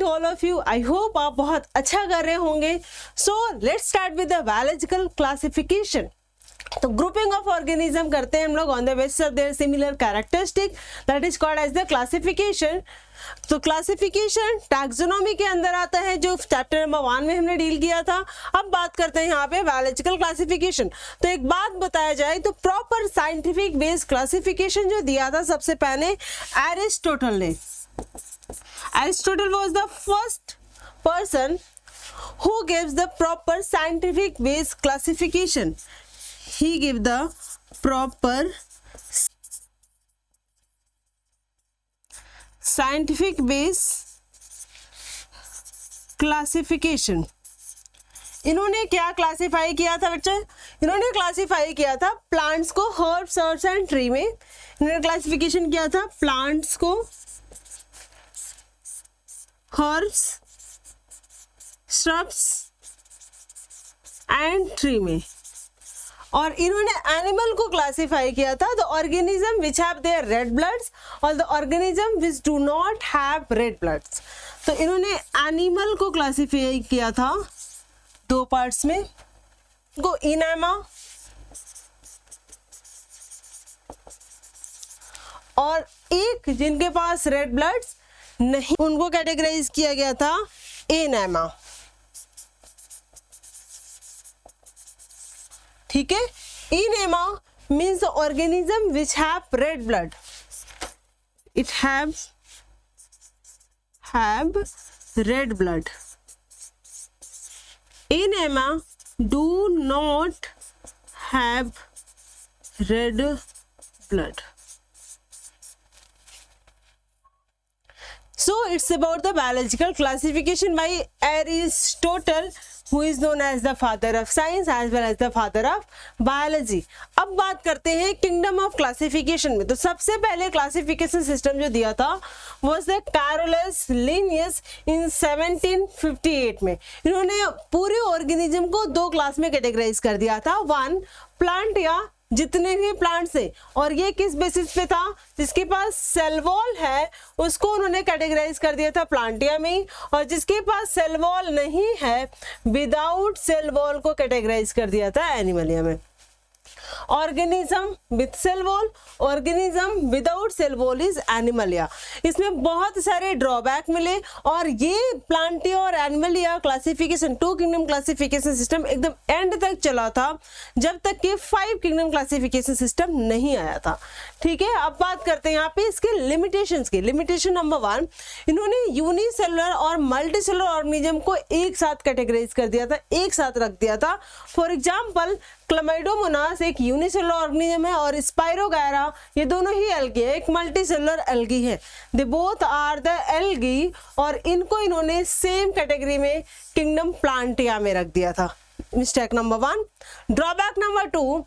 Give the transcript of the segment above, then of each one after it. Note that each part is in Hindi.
All of you, I hope आप बहुत अच्छा कर रहे होंगे. So let's start with the biological classification. तो ग्रुपिंग ऑफ ऑर्गेनिज्म करते हैं हम लोग on the basis of their similar characteristic, that is called as the classification. तो क्लासिफिकेशन टैक्सोनॉमी के अंदर आता है, जो चैप्टर नंबर 1 में हमने डील किया था. अब बात करते हैं यहाँ पे बायोलॉजिकल क्लासिफिकेशन. तो एक बात बताया जाए तो प्रॉपर साइंटिफिक बेस क्लासिफिकेशन जो दिया था सबसे पहले एरिस्टोटल ने. Aristotle was the first person who gives the proper scientific base classification. He gave the proper scientific base classification. इन्होंने क्या क्लासिफाई किया था बच्चे? इन्होंने क्लासिफाई किया था प्लांट्स को हर्ब्स, हर्ब्स एंड ट्री में. इन्होंने क्लासिफिकेशन किया था प्लांट्स को हर्ब्स, श्रब्स एंड ट्री में. और इन्होंने एनिमल को क्लासिफाई किया था the organism which have their red bloods और the organism which do not have red bloods. तो इन्होंने एनिमल को क्लासिफाई किया था 2 पार्ट्स में, को इनेमा और एक जिनके पास रेड ब्लड्स नहीं, उनको कैटेगराइज किया गया था एनेमा. ठीक है. Enema means organism which have read blood. It have read blood. Enema do not have red blood. So it's about the biological classification by Aristotle, who is known as the father of science as well as the father of biology. अब बात करते हैं किंगडम ऑफ क्लासिफिकेशन में. तो सबसे पहले क्लासिफिकेशन सिस्टम जो दिया था was the Carolus Linnaeus in 1758 में. इन्होंने पूरे ऑर्गेनिज्म को 2 क्लास में कैटेगराइज कर दिया था. 1 प्लांट या जितने भी प्लांट्स हैं, और ये किस बेसिस पे था? जिसके पास सेल वॉल है उसको उन्होंने कैटेगराइज कर दिया था प्लांटिया में, और जिसके पास सेल वॉल नहीं है विदाउट सेल वॉल को कैटेगराइज कर दिया था एनिमलिया में. Organism with cell wall, organism without cell wall is Animalia. इसमें बहुत सारे ड्रॉबैक मिले, और ये प्लांटिया और Animalia classification 2 kingdom classification system एकदम एंड तक चला था, जब तक कि 5 किंगडम क्लासिफिकेशन सिस्टम नहीं आया था. ठीक है. अब बात करते हैं यहाँ पे इसके लिमिटेशंस की. लिमिटेशन नंबर 1, इन्होंने यूनिसेलुलर और मल्टीसेलुलर ऑर्गेनिज्म को एक साथ कैटेगराइज कर दिया था, एक साथ रख दिया था. फॉर एग्जाम्पल क्लमाइडोमोनास एक यूनिसेलुलर ऑर्गेनिज्म है और स्पाइरोगायरा ये दोनों ही एल्गी है, एक मल्टीसेलुलर एल्गी है. They both are the algae, और इनको इन्होंने सेम कैटेगरी में किंगडम प्लांटिया में रख दिया था. Mistake number 1. Drawback number 2,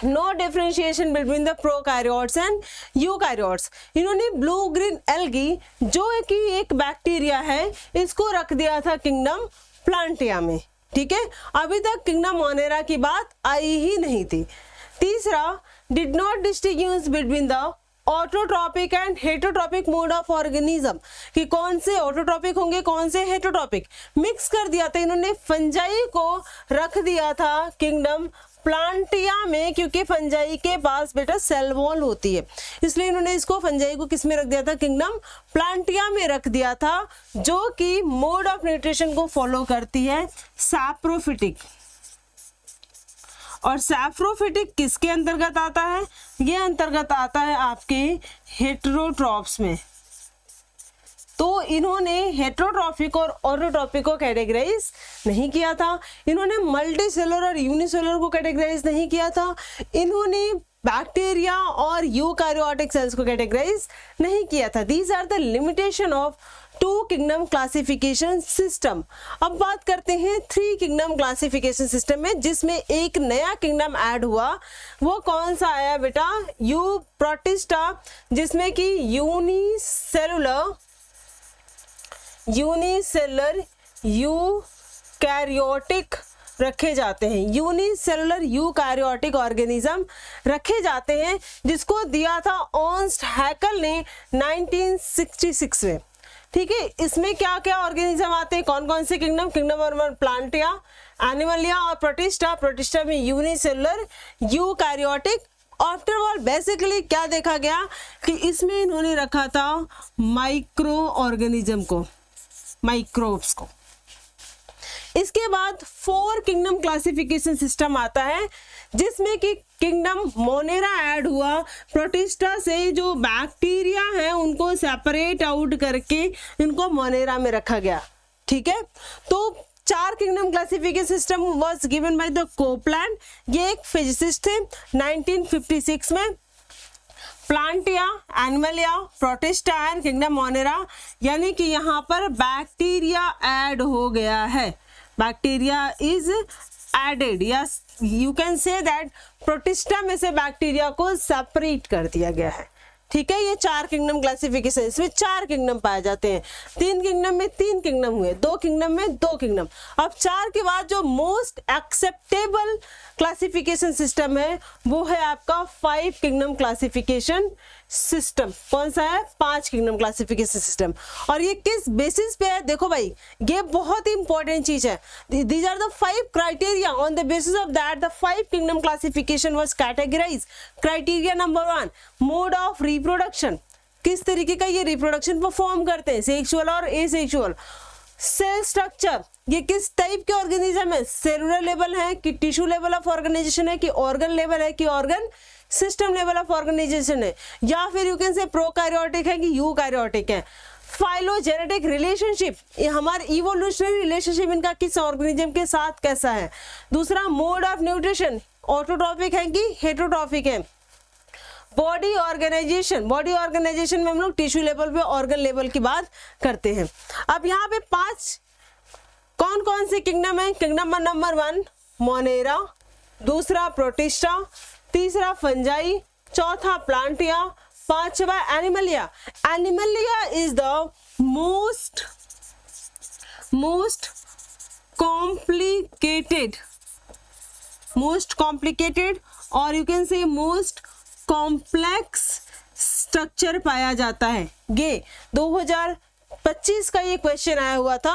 no differentiation between the prokaryotes and eukaryotes. इन्होंने ब्लू ग्रीन एल्गी जो कि एक बैक्टीरिया है इसको रख दिया था किंगडम प्लांटिया में. ठीक है. अभी तक किंगडम मोनेरा की बात आई ही नहीं थी. तीसरा, did not distinguish between the autotrophic and heterotrophic mode of organism, कि कौन से ऑटोट्रॉपिक होंगे कौन से हेटरोट्रॉपिक, मिक्स कर दिया था. इन्होंने फंजाई को रख दिया था किंगडम प्लांटिया में, क्योंकि फंजाई के पास बेटा सेल वॉल होती है, इसलिए इन्होंने इसको फंजाई को किस में रख दिया था? किंगडम प्लांटिया में रख दिया था, जो कि मोड ऑफ न्यूट्रिशन को फॉलो करती है सैप्रोफिटिक. और सैप्रोफिटिक किसके अंतर्गत आता है? ये अंतर्गत आता है आपके हेटेरोट्रॉप्स में. तो इन्होंने हेटेरोट्रॉफिक और ऑटोट्रॉफिक को कैटेगराइज नहीं किया था. इन्होंने मल्टीसेलुलर और यूनिसेलुलर को कैटेगराइज नहीं किया था. इन्होंने बैक्टीरिया और यूकैरियोटिक सेल्स को कैटेगराइज नहीं किया था. These are the limitation of 2 kingdom classification system. अब बात करते हैं 3 किंगडम क्लासिफिकेशन सिस्टम में, जिसमें एक नया किंगडम ऐड हुआ. वो कौन सा आया बेटा? यू प्रोटिस्टा, जिसमें कि यूनिसेलुलर यूकैरियोटिक रखे जाते हैं. यूनिसेलुलर यूकैरियोटिक ऑर्गेनिज्म रखे जाते हैं, जिसको दिया था अर्नस्ट हैकेल ने 1966 में. ठीक है, इसमें क्या क्या ऑर्गेनिज्म आते हैं, कौन कौन से किंगडम, किंगडम नंबर 1 प्लांटिया, एनिमलिया और प्रोटिस्टा। प्रोटिस्टा में unicellular, eukaryotic. After all basically क्या देखा गया कि इसमें इन्होंने रखा था माइक्रो ऑर्गेनिज्म को, माइक्रोब्स को। इसके बाद 4 किंगडम क्लासिफिकेशन सिस्टम आता है, जिसमें कि किंगडम मोनेरा ऐड हुआ। प्रोटिस्टा से जो बैक्टीरिया है उनको सेपरेट आउट करके इनको मोनेरा में रखा गया। ठीक है, तो 4 kingdom classification system was given by the Copeland. ये एक फिजिसिस्ट थे 1956 में। Plantae, Animalia, Protista and kingdom Monera, यानी कि यहाँ पर बैक्टीरिया ऐड हो गया है, बैक्टीरिया इज एडेड, या you can say that Protista में से बैक्टीरिया को सेपरेट कर दिया गया है। ठीक है, ये 4 किंगडम क्लासिफिकेशन, इसमें 4 किंगडम पाए जाते हैं। 3 किंगडम में 3 किंगडम हुए, 2 किंगडम में 2 किंगडम। अब 4 के बाद जो मोस्ट एक्सेप्टेबल क्लासिफिकेशन सिस्टम है वो है आपका 5 किंगडम क्लासिफिकेशन सिस्टम। कौन सा है? 5 किंगडम क्लासिफिकेशन सिस्टम। और ये किस बेसिस पे है? देखो भाई, ये बहुत ही इंपॉर्टेंट चीज है। These are the 5 criteria on the basis of that the 5 kingdom classification was categorized. Criteria number 1, mode of reproduction, किस तरीके का ये रिप्रोडक्शन परफॉर्म करते हैं, सेक्सुअल और एसेक्सुअल। सेल स्ट्रक्चर, ये किस टाइप के ऑर्गेनिज्म है, सेलुलर लेवल है कि टिश्यू लेवल ऑफ ऑर्गेनाइजेशन है कि ऑर्गन लेवल है कि organ system level of organization है, या फिर यू कैन से प्रोकैरियोटिक है कि यूकैरियोटिक है। फाइलोजेनेटिक रिलेशनशिप, ये हमारे इवोल्यूशनरी रिलेशनशिप इनका किस ऑर्गेनिज्म के साथ कैसा है। दूसरा, मोड ऑफ न्यूट्रिशन, ऑटोट्रॉफिक है कि हेटेरोट्रॉफिक है। बॉडी ऑर्गेनाइजेशन, बॉडी ऑर्गेनाइजेशन में हम लोग टिश्यू लेवल पे ऑर्गन लेवल की बात करते हैं। अब यहाँ पे 5 कौन कौन से किंगडम है? किंगडम नंबर 1 मोनेरा, दूसरा प्रोटिस्टा, तीसरा फंजाई, चौथा प्लांटिया, 5वां Animalia. Animalia is the most complicated or you can say most complex structure पाया जाता है। ये 2025 का ये क्वेश्चन आया हुआ था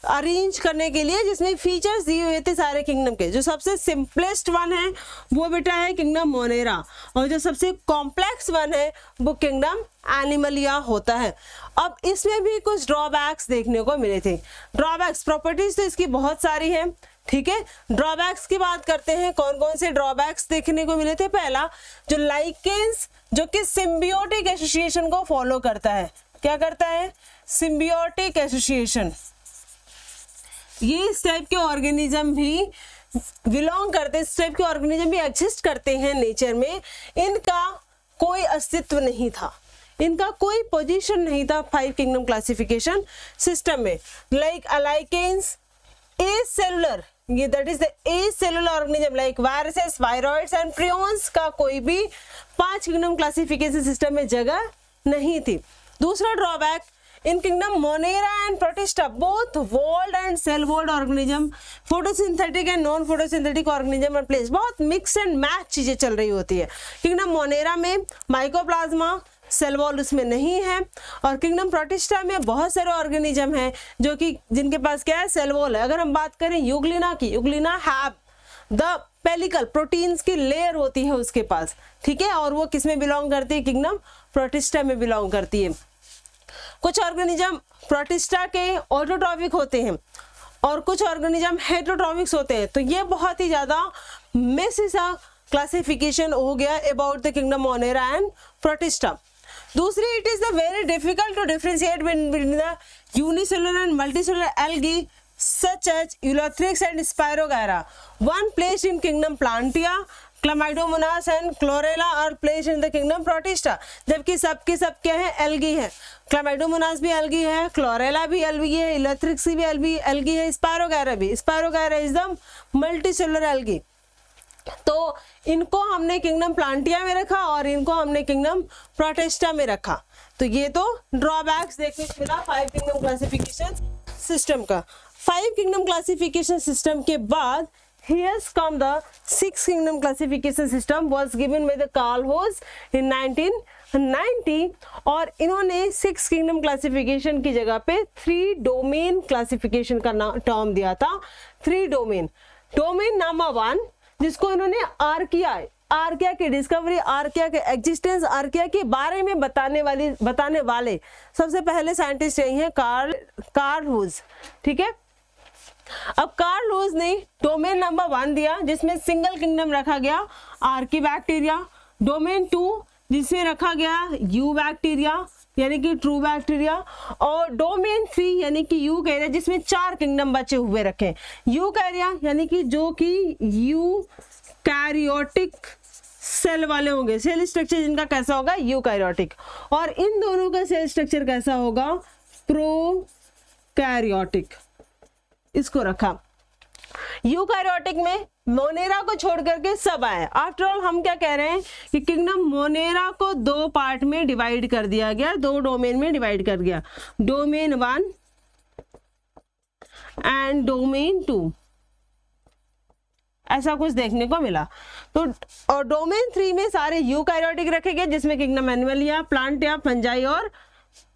अरेंज करने के लिए, जिसमें फीचर्स दिए हुए थे सारे किंगडम के। जो सबसे सिंपलेस्ट वन है वो बेटा है किंगडम मोनेरा, और जो सबसे कॉम्प्लेक्स वन है वो किंगडम एनिमलिया होता है। अब इसमें भी कुछ ड्रॉबैक्स देखने को मिले थे। ड्रॉबैक्स, प्रॉपर्टीज तो इसकी बहुत सारी है। ठीक है, ड्रॉबैक्स की बात करते हैं। कौन कौन से ड्रॉबैक्स देखने को मिले थे? पहला, जो लाइकेंस जो कि सिम्बियोटिक एसोसिएशन को फॉलो करता है। क्या करता है? Symbiotic association. ये इस टाइप के ऑर्गेनिज्म भी बिलोंग करते हैं, इस टाइप के ऑर्गेनिज्म भी एग्जिस्ट करते हैं नेचर में। इनका कोई अस्तित्व नहीं था, इनका कोई पोजीशन नहीं था 5 किंगडम क्लासिफिकेशन सिस्टम में। लाइक अलाइकेंस, एसेलुलर, ये that is the acellular organism like viruses, viroids and prions का कोई भी 5 किंगडम क्लासिफिकेशन सिस्टम में जगह नहीं थी। दूसरा drawback, in kingdom Monera and Protista both walled and cell walled organism, photosynthetic and non photosynthetic organism are place. बहुत मिक्स एंड मैच चीजें चल रही होती है। किंगडम मोनेरा में माइकोप्लाज्मा, सेल वॉल उसमें नहीं है, और किंगडम प्रोटिस्टा में बहुत सारे ऑर्गेनिज्म हैं जो कि जिनके पास क्या है? सेल वॉल है। अगर हम बात करें यूग्लिना की, Euglena have the pellicle, proteins की लेयर होती है उसके पास। ठीक है, और वो किस में बिलोंग करती है? किंगडम प्रोटिस्टा में बिलोंग करती है। कुछ ऑर्गेनिज्म प्रोटिस्टा के ऑटोट्रॉफिक होते हैं और कुछ ऑर्गेनिज्म हेटेरोट्रॉफिक्स होते हैं। तो ये बहुत ही ज्यादा मेसी सा क्लासिफिकेशन हो गया about the kingdom Monera and Protista. दूसरी, it is the very difficult to differentiate between the unicellular and multicellular algae such as Eleutheryx and Spirogyra. One placed in kingdom Plantia, Chlamydomonas and Chlorella are placed in the kingdom Protista. जबकि सबके सब क्या है? एल्गी है। Chlamydomonas भी एल्गी है, Chlorella भी एल्गी है, Eleutheryx भी एल्गी है, Spirogyra भी। Spirogyra is the multicellular algae. तो इनको हमने किंगडम प्लांटिया में रखा और इनको हमने किंगडम प्रोटिस्टा में रखा। तो ये तो ड्रॉबैक्स देखने को मिला 5 किंगडम क्लासिफिकेशन सिस्टम का। 5 किंगडम क्लासिफिकेशन सिस्टम के बाद he has come the six kingdom classification system was given by the Carl Woese in 1990 और इन्होंने सिक्स किंगडम क्लासिफिकेशन की जगह पे थ्री डोमेन क्लासिफिकेशन का टर्म दिया था। थ्री डोमेन नंबर 1 जिसको इन्होंने आर्किया की डिस्कवरी, आर्किया के एग्जिस्टेंस, आर्किया के बारे में बताने वाले सबसे पहले साइंटिस्ट यही हैं कार्ल वूज। ठीक है, अब कार्ल वूज ने डोमेन नंबर 1 दिया जिसमें सिंगल किंगडम रखा गया आर्कीबैक्टीरिया, डोमेन 2 जिसमें रखा गया यूबैक्टीरिया यानी कि ट्रू बैक्टीरिया, और डोमेन 3 यानी कि यूकैरिया जिसमें 4 किंगडम बचे हुए रखे। यूकैरिया यानी कि जो कि यूकैरियोटिक सेल वाले होंगे, सेल स्ट्रक्चर जिनका कैसा होगा यूकैरियोटिक, और इन दोनों का सेल स्ट्रक्चर कैसा होगा प्रोकैरियोटिक, इसको रखा। यूकैरियोटिक में मोनेरा को छोड़ करके सब आए। आफ्टर ऑल हम क्या कह रहे हैं कि किंगडम मोनेरा को 2 पार्ट में डिवाइड कर दिया गया, 2 डोमेन में डिवाइड कर दिया, डोमेन 1 एंड डोमेन 2, ऐसा कुछ देखने को मिला। तो और डोमेन 3 में सारे यूकैरियोटिक रखे गए जिसमें किंगडम एनिमलिया, प्लांटिया, फंजाई और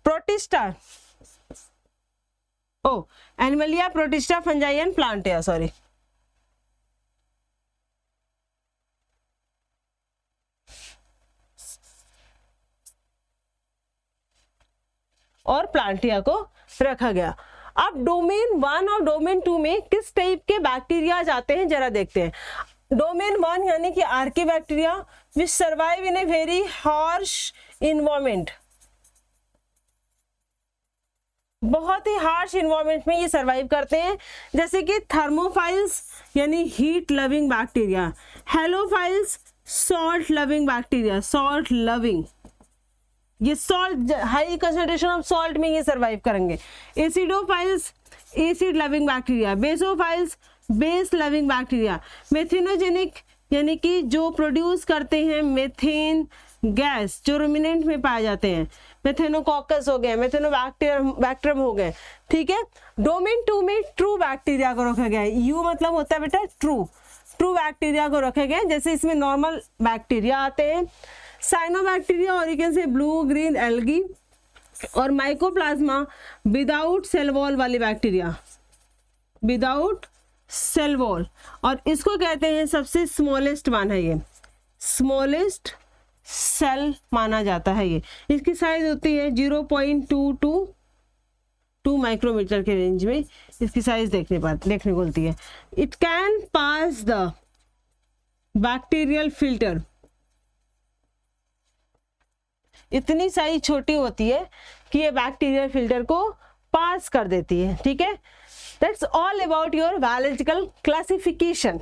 Protista, Animalia, Protista, Fungi and Plantae, sorry. और प्लांटिया को रखा गया। अब डोमेन 1 और डोमेन 2 में किस टाइप के बैक्टीरिया जाते हैं जरा देखते हैं। डोमेन 1 यानी कि archaebacteria which survive in a very harsh environment, बहुत ही हार्श इन्वायरमेंट में ये सर्वाइव करते हैं, जैसे कि थर्मोफाइल्स यानी heat loving bacteria, halophiles salt loving bacteria, salt loving, ये salt high concentration of salt में ये सर्वाइव करेंगे। Acidophiles acid loving bacteria, basophiles base loving bacteria, methanogenic यानी कि जो प्रोड्यूस करते हैं मेथेन गैस, जो रुमिनेंट में पाए जाते हैं, मेथेनोकॉकस हो गए, मेथेनोबैक्टीरियम हो गए। ठीक है, डोमेन 2 में ट्रू बैक्टीरिया को रखा गया है, यू मतलब होता है बेटा ट्रू बैक्टीरिया को रखे गए, जैसे इसमें नॉर्मल बैक्टीरिया आते हैं, साइनोबैक्टीरिया और यू कैन से ब्लू ग्रीन एल्गी, और माइकोप्लाज्मा विदाउट सेल वॉल वाली बैक्टीरिया, विदाउट सेल वॉल, और इसको कहते हैं सबसे स्मॉलेस्ट वन है, ये स्मॉलेस्ट सेल माना जाता है। ये इसकी साइज होती है 0.222 माइक्रोमीटर के रेंज में इसकी साइज देखने को मिलती है। It can pass the bacterial filter, इतनी साइज छोटी होती है कि ये बैक्टीरियल फिल्टर को पास कर देती है। ठीक है, that's all about your biological classification.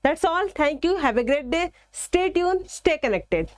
That's all. Thank you. Have a great day. Stay tuned. Stay connected.